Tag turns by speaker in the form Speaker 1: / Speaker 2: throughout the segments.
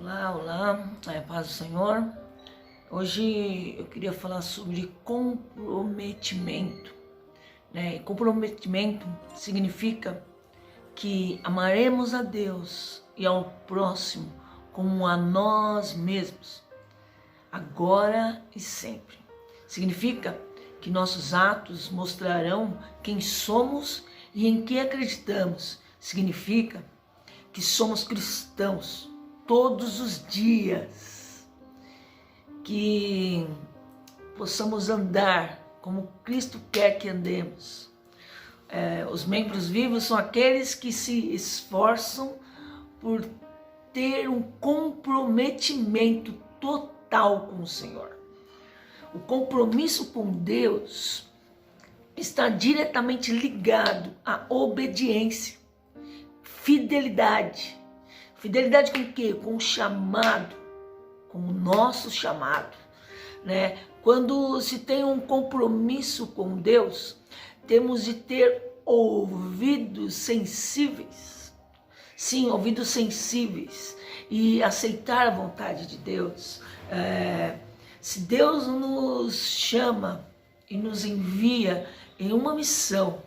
Speaker 1: Olá, olá, paz do Senhor. Hoje eu queria falar sobre comprometimento, né? E comprometimento significa que amaremos a Deus e ao próximo como a nós mesmos, agora e sempre. Significa que nossos atos mostrarão quem somos e em que acreditamos. Significa que somos cristãos todos os dias, que possamos andar como Cristo quer que andemos. Os membros vivos são aqueles que se esforçam por ter um comprometimento total com o Senhor. O compromisso com Deus está diretamente ligado à obediência, fidelidade. Fidelidade com o quê? Com o chamado, com o nosso chamado, né? Quando se tem um compromisso com Deus, temos de ter ouvidos sensíveis. Sim, ouvidos sensíveis e aceitar a vontade de Deus. Se Deus nos chama e nos envia em uma missão,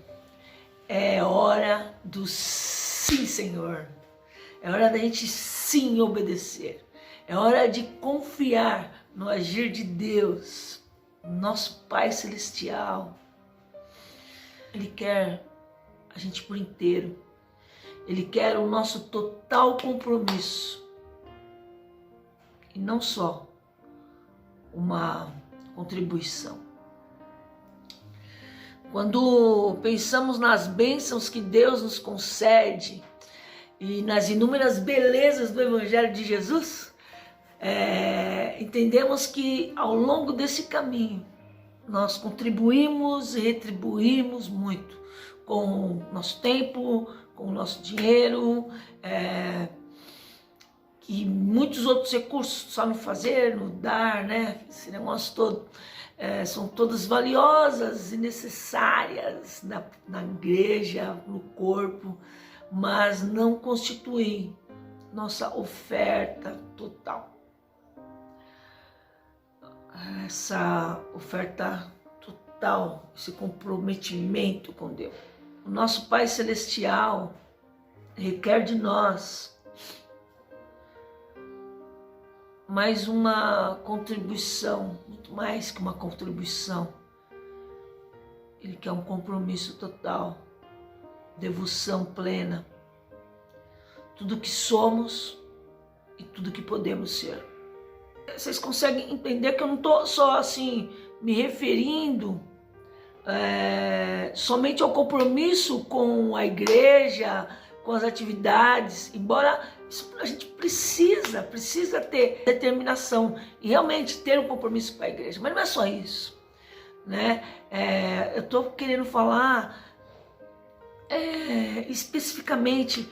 Speaker 1: é hora do sim, Senhor. É hora da gente sim obedecer. É hora de confiar no agir de Deus, nosso Pai Celestial. Ele quer a gente por inteiro. Ele quer o nosso total compromisso. E não só uma contribuição. Quando pensamos nas bênçãos que Deus nos concede, e nas inúmeras belezas do Evangelho de Jesus, entendemos que ao longo desse caminho nós contribuímos e retribuímos muito com o nosso tempo, com o nosso dinheiro, e muitos outros recursos, só no fazer, no dar, né? Esse negócio todo. São todas valiosas e necessárias na igreja, no corpo, mas não constituem nossa oferta total. Essa oferta total, esse comprometimento com Deus. O nosso Pai Celestial requer de nós mais uma contribuição, muito mais que uma contribuição. Ele quer um compromisso total, devoção plena, tudo que somos e tudo que podemos ser. Vocês conseguem entender que eu não estou só assim me referindo somente ao compromisso com a igreja, com as atividades, embora a gente precisa ter determinação e realmente ter um compromisso com a igreja, mas não é só isso, né? Eu estou querendo falar especificamente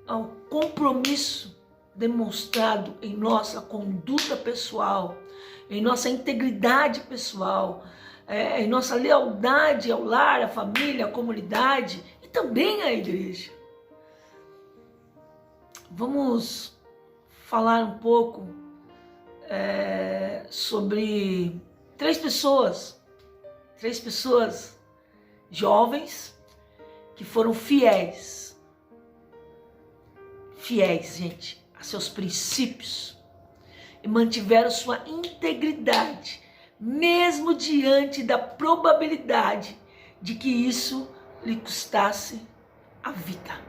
Speaker 1: ao compromisso demonstrado em nossa conduta pessoal, em nossa integridade pessoal, em nossa lealdade ao lar, à família, à comunidade e também à igreja. Vamos falar um pouco sobre três pessoas jovens que foram fiéis, gente, a seus princípios e mantiveram sua integridade, mesmo diante da probabilidade de que isso lhe custasse a vida.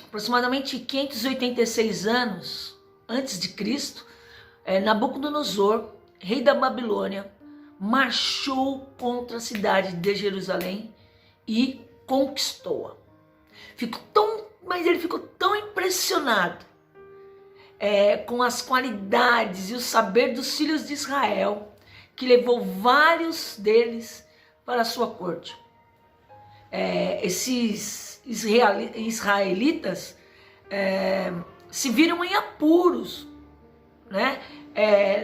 Speaker 1: Aproximadamente 586 anos antes de Cristo, Nabucodonosor, rei da Babilônia, marchou contra a cidade de Jerusalém e conquistou-a. Mas ele ficou tão impressionado com as qualidades e o saber dos filhos de Israel, que levou vários deles para a sua corte. Esses israelitas se viram em apuros, né?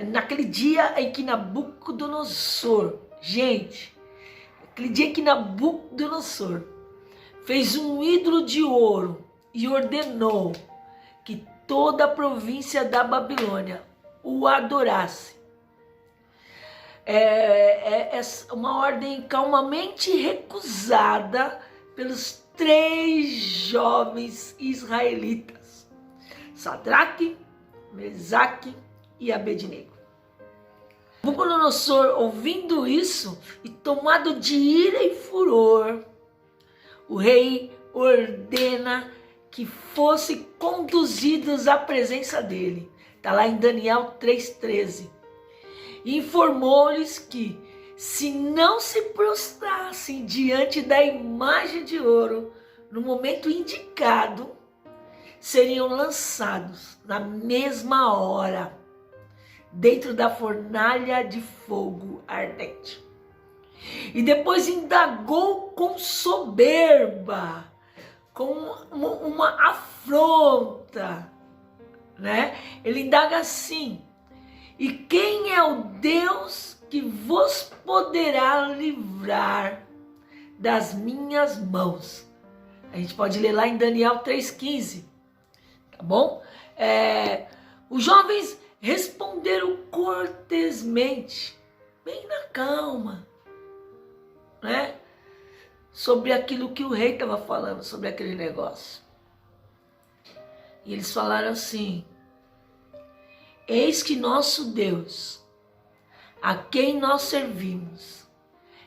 Speaker 1: Naquele dia em que Nabucodonosor, fez um ídolo de ouro e ordenou que toda a província da Babilônia o adorasse. É uma ordem calmamente recusada pelos 3 jovens israelitas, Sadraque, Mesaque e Abednego. Nabucodonosor, ouvindo isso e tomado de ira e furor, o rei ordena que fossem conduzidos à presença dele. Está lá em Daniel 3,13. Informou-lhes que, se não se prostrassem diante da imagem de ouro no momento indicado, seriam lançados na mesma hora dentro da fornalha de fogo ardente. E depois indagou com soberba, com uma afronta, né? Ele indaga assim: e quem é o Deus que vos poderá livrar das minhas mãos? A gente pode ler lá em Daniel 3,15, tá bom? Os jovens responderam cortesmente, bem na calma, né? Sobre aquilo que o rei estava falando, sobre aquele negócio. E eles falaram assim: eis que nosso Deus, a quem nós servimos,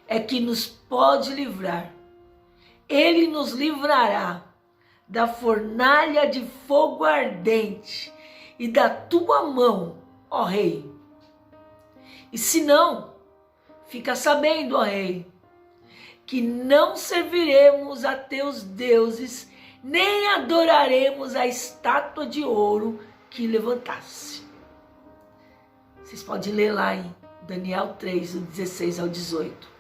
Speaker 1: é que nos pode livrar. Ele nos livrará da fornalha de fogo ardente e da tua mão, ó rei. E se não, fica sabendo, ó rei, que não serviremos a teus deuses, nem adoraremos a estátua de ouro que levantasse. Vocês podem ler lá em Daniel 3, do 16 ao 18.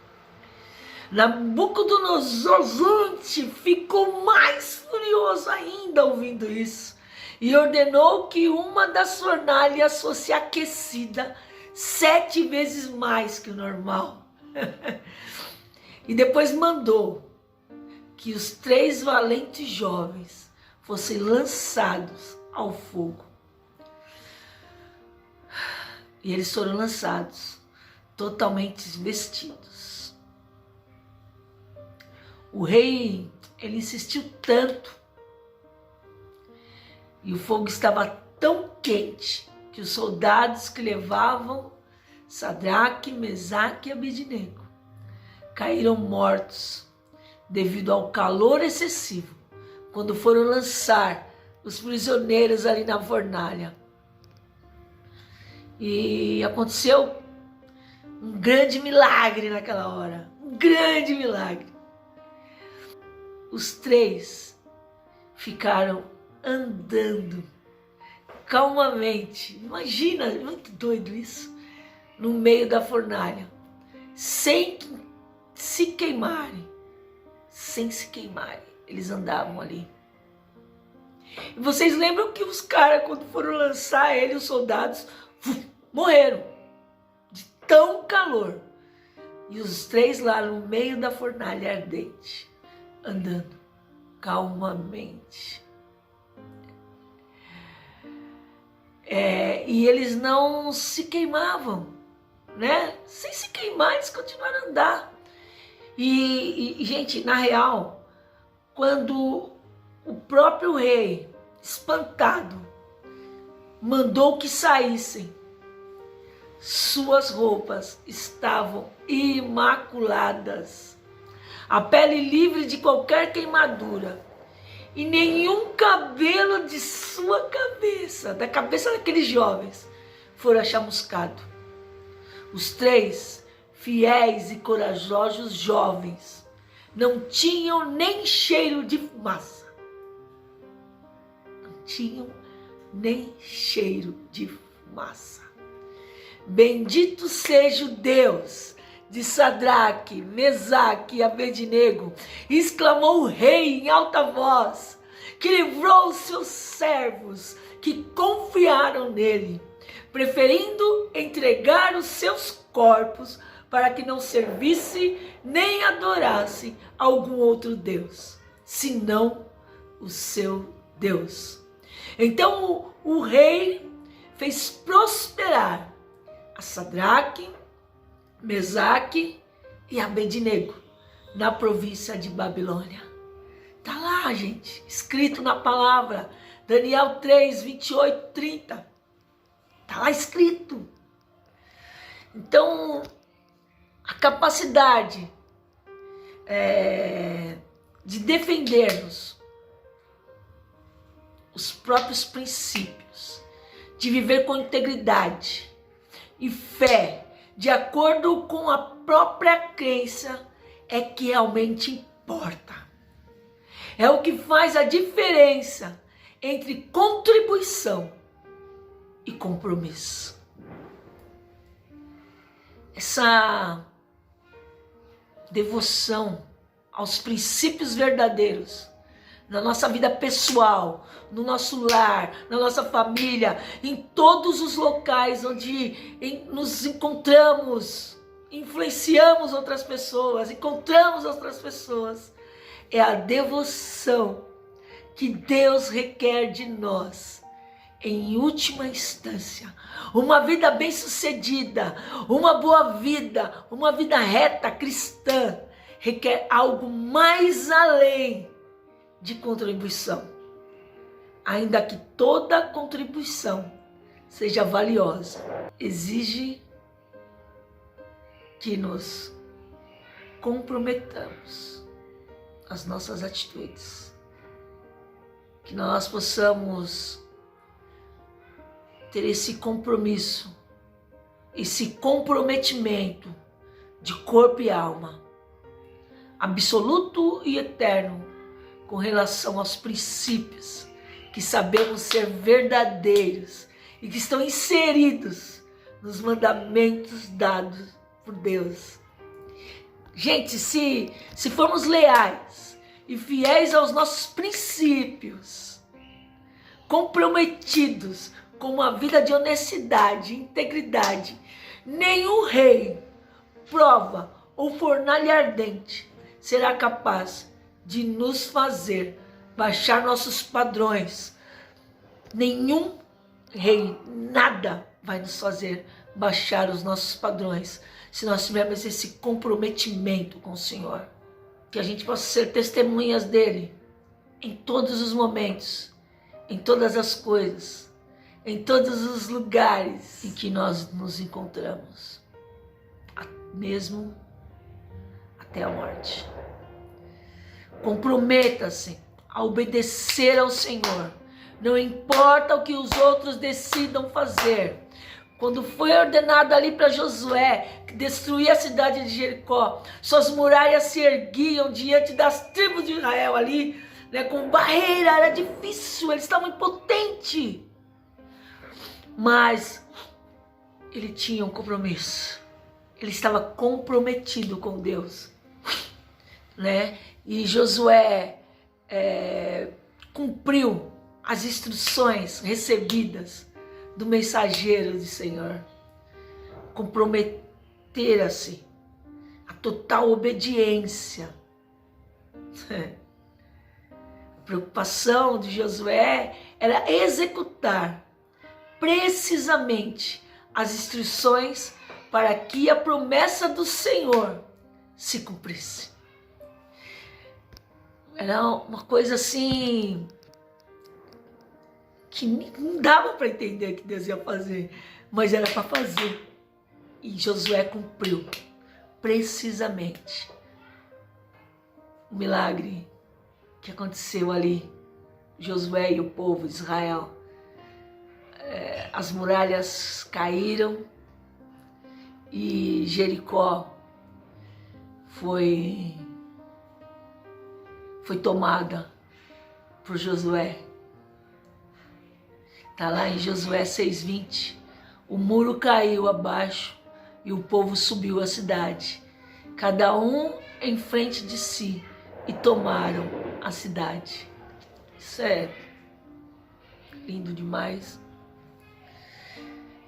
Speaker 1: Nabucodonosor ficou mais furioso ainda ouvindo isso e ordenou que uma das fornalhas fosse aquecida 7 vezes mais que o normal. E depois mandou que os 3 valentes jovens fossem lançados ao fogo. E eles foram lançados, totalmente vestidos. O rei, ele insistiu tanto, e o fogo estava tão quente, que os soldados que levavam Sadraque, Mesaque e Abednego caíram mortos devido ao calor excessivo, quando foram lançar os prisioneiros ali na fornalha. E aconteceu um grande milagre naquela hora, um grande milagre. Os 3 ficaram andando calmamente, imagina, muito doido isso, no meio da fornalha, sem se queimarem, eles andavam ali. E vocês lembram que os caras, quando foram lançar ele, os soldados, morreram de tão calor. E os 3 lá no meio da fornalha ardente, andando calmamente. E eles não se queimavam, né? Sem se queimar, eles continuaram a andar. E gente, na real, quando o próprio rei, espantado, mandou que saíssem, suas roupas estavam imaculadas, a pele livre de qualquer queimadura, e nenhum cabelo de sua cabeça, da cabeça daqueles jovens, fora chamuscado. Os 3 fiéis e corajosos jovens não tinham nem cheiro de fumaça. Não tinham nem cheiro de fumaça. Bendito seja o Deus de Sadraque, Mesaque e Abednego, exclamou o rei em alta voz, que livrou os seus servos que confiaram nele, preferindo entregar os seus corpos para que não servisse nem adorasse algum outro Deus, senão o seu Deus. Então o rei fez prosperar a Sadraque, Mesaque e Abednego na província de Babilônia. Está lá, gente, escrito na palavra, Daniel 3, 28, 30. Está lá escrito. Então, a capacidade de defendermos os próprios princípios, de viver com integridade e fé, de acordo com a própria crença, é que realmente importa. É o que faz a diferença entre contribuição e compromisso. Essa devoção aos princípios verdadeiros na nossa vida pessoal, no nosso lar, na nossa família, em todos os locais onde nos encontramos, influenciamos outras pessoas, encontramos outras pessoas, é a devoção que Deus requer de nós. Em última instância, uma vida bem-sucedida, uma boa vida, uma vida reta, cristã, requer algo mais além de contribuição. Ainda que toda contribuição seja valiosa, exige que nos comprometamos as nossas atitudes, que nós possamos ter esse compromisso, esse comprometimento de corpo e alma, absoluto e eterno, com relação aos princípios que sabemos ser verdadeiros e que estão inseridos nos mandamentos dados por Deus. Gente, se formos leais e fiéis aos nossos princípios, comprometidos com uma vida de honestidade e integridade, nenhum rei, prova ou fornalha ardente será capaz de nos fazer baixar nossos padrões. Nenhum rei, nada vai nos fazer baixar os nossos padrões, se nós tivermos esse comprometimento com o Senhor. Que a gente possa ser testemunhas dele em todos os momentos, em todas as coisas, em todos os lugares em que nós nos encontramos, mesmo até a morte. Comprometa-se a obedecer ao Senhor, não importa o que os outros decidam fazer. Quando foi ordenado ali para Josué destruir a cidade de Jericó, suas muralhas se erguiam diante das tribos de Israel ali, né, com barreira, era difícil, eles estavam impotentes. Mas ele tinha um compromisso, ele estava comprometido com Deus, né? E Josué cumpriu as instruções recebidas do mensageiro do Senhor. Comprometer-se a total obediência. A preocupação de Josué era executar precisamente as instruções para que a promessa do Senhor se cumprisse. Era uma coisa assim que não dava para entender que Deus ia fazer, mas era para fazer. E Josué cumpriu precisamente o milagre que aconteceu ali. Josué e o povo de Israel, as muralhas caíram e Jericó foi tomada por Josué. Está lá em Josué 6:20. O muro caiu abaixo e o povo subiu a cidade, cada um em frente de si, e tomaram a cidade. Isso é lindo demais.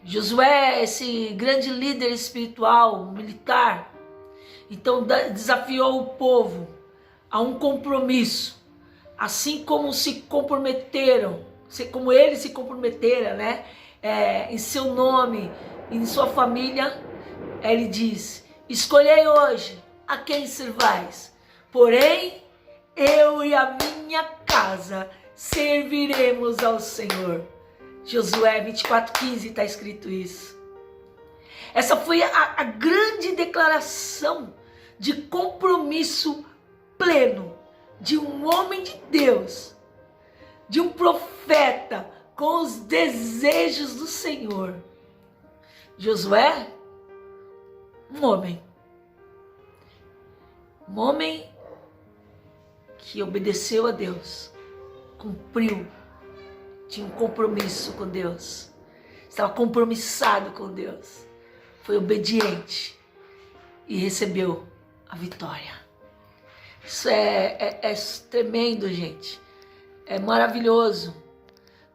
Speaker 1: Josué, esse grande líder espiritual, militar, então desafiou o povo a um compromisso, assim como se comprometeram como eles se comprometeram, né? Em seu nome, em sua família, ele diz: escolhei hoje a quem servais, porém eu e a minha casa serviremos ao Senhor. Josué 24:15 está escrito isso. Essa foi a grande declaração de compromisso pleno de um homem de Deus, de um profeta com os desejos do Senhor. Josué, um homem que obedeceu a Deus, cumpriu, tinha um compromisso com Deus, estava compromissado com Deus, foi obediente e recebeu a vitória. Isso é tremendo, gente. É maravilhoso,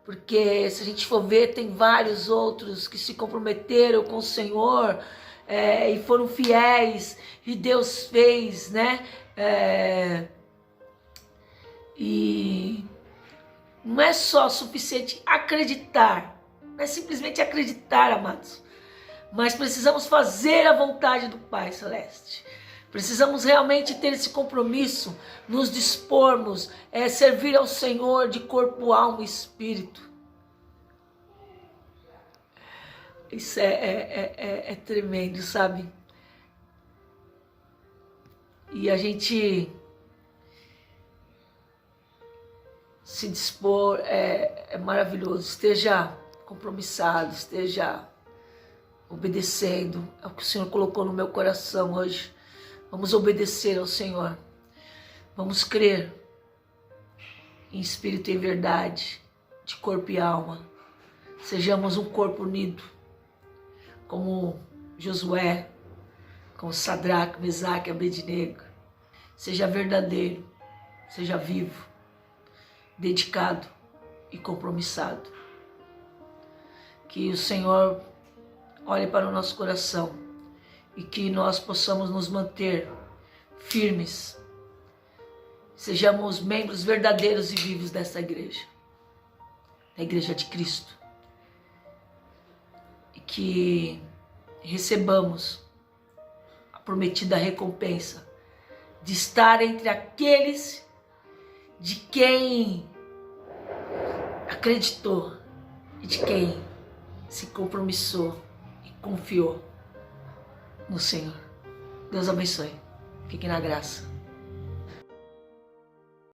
Speaker 1: porque se a gente for ver, tem vários outros que se comprometeram com o Senhor e foram fiéis, e Deus fez, né? E não é só suficiente acreditar, não é simplesmente acreditar, amados, mas precisamos fazer a vontade do Pai Celeste. Precisamos realmente ter esse compromisso, nos dispormos, servir ao Senhor de corpo, alma e espírito. Isso é tremendo, sabe? E a gente se dispor é maravilhoso. Esteja compromissado, esteja obedecendo. É o que o Senhor colocou no meu coração hoje. Vamos obedecer ao Senhor. Vamos crer em espírito e em verdade, de corpo e alma. Sejamos um corpo unido, como Josué, como Sadraque, Mesaque e Abednego. Seja verdadeiro, seja vivo, dedicado e compromissado. Que o Senhor olhe para o nosso coração e que nós possamos nos manter firmes. Sejamos membros verdadeiros e vivos dessa igreja, da Igreja de Cristo. E que recebamos a prometida recompensa de estar entre aqueles de quem acreditou e de quem se compromissou e confiou no Senhor. Deus abençoe. Fique na graça.